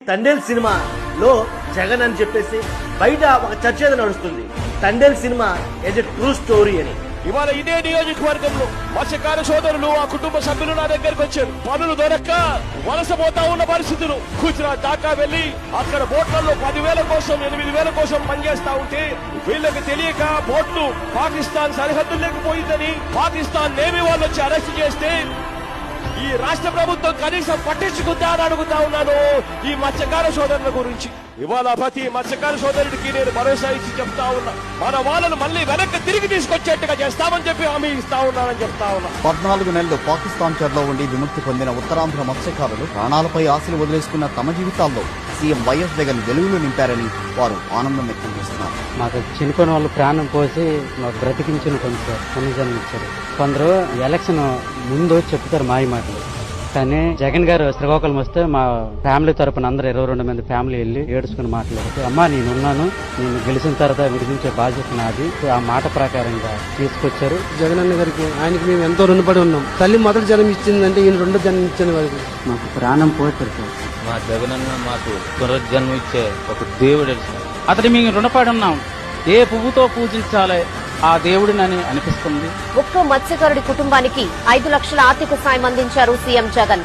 తండేల్ సినిమాలో జగన్ అని చెప్పేసి బయట ఒక చర్చ ఏదో నడుస్తుంది. Thandel cinema is a true story అని. ఇవాళ ఇదే నియోజకవర్గంలో మత్స్యకార సోదరులు ఆ కుటుంబ సభ్యులు నా దగ్గరకు వచ్చారు. పనులు దొరక్క వలసపోతా ఉన్న పరిస్థితులు. గుజరాత్ దాకా వెళ్లి అక్కడ బోట్లలో 10,000 కోసం 8,000 కోసం పనిచేస్తా ఉంటే వీళ్ళకి తెలియక బోట్లు పాకిస్తాన్ సరిహద్దుల్లోకి పోయిందని పాకిస్తాన్ నేవీ వాళ్ళు వచ్చి అరెస్ట్ చేస్తే ఈ రాష్ట్ర ప్రభుత్వం కనీసం పట్టించుకుందా అని అడుగుతా ఉన్నాను ఈ మత్స్యకార సోదరుల గురించి. ఇవాళ ప్రతి మత్స్యకార సోదరుడికి నేను భరోసా ఇచ్చి చెప్తా ఉన్నా, మన వాళ్ళను మళ్ళీ వెనక్కి తిరిగి తీసుకొచ్చేట్టుగా చేస్తామని చెప్పి హామీ ఇస్తా ఉన్నానని చెప్తా ఉన్నా. 14 నెలలు పాకిస్తాన్ చెరలో ఉండి విముక్తి పొందిన ఉత్తరాంధ్ర మత్స్యకారులు ప్రాణాలపై ఆశలు వదిలేసుకున్న తమ జీవితాల్లో సీఎం వైఎస్ జగన్ వెలుగులు నింపారని వారు ఆనందం వ్యక్తం చేస్తున్నారు. మాకు చనిపోయిన వాళ్ళు ప్రాణం పోసి మాకు బ్రతికించిన కొంచెం పునర్జన్మ ఇచ్చారు. కొందరు ఎలక్షన్ ముందు చెప్తారు మాయ మాటలు, కానీ జగన్ గారు శ్రీకాకుళం వస్తే మా ఫ్యామిలీ తరపున అందరూ 22 మంది ఫ్యామిలీ వెళ్ళి ఏడుచుకుని మాట్లాడుతూ, అమ్మా నేనున్నాను, నేను గెలిచిన తర్వాత విడిపించే బాధ్యత నాది, ఆ మాట ప్రకారంగా తీసుకొచ్చారు. జగన్ అన్న గారికి ఆయనకి మేము ఎంతో రుణపడి ఉన్నాం. తల్లి మొదటి జన్మ ఇచ్చిందంటే ఈయన 2వ జన్మ ఇచ్చిన వారికి మాకు ప్రాణం పోతారు. మా జగనన్న మాకు పునర్జన్మ ఇచ్చే ఒక దేవుడు, అతని మేము రుణపడి ఉన్నాం. ఏ పువ్వుతో పూజించాలి ఆ దేవుడిని అనిపిస్తుంది. ఒక్కో మత్స్యకారుడి కుటుంబానికి 5 లక్షల ఆర్థిక సాయం అందించారు సీఎం జగన్.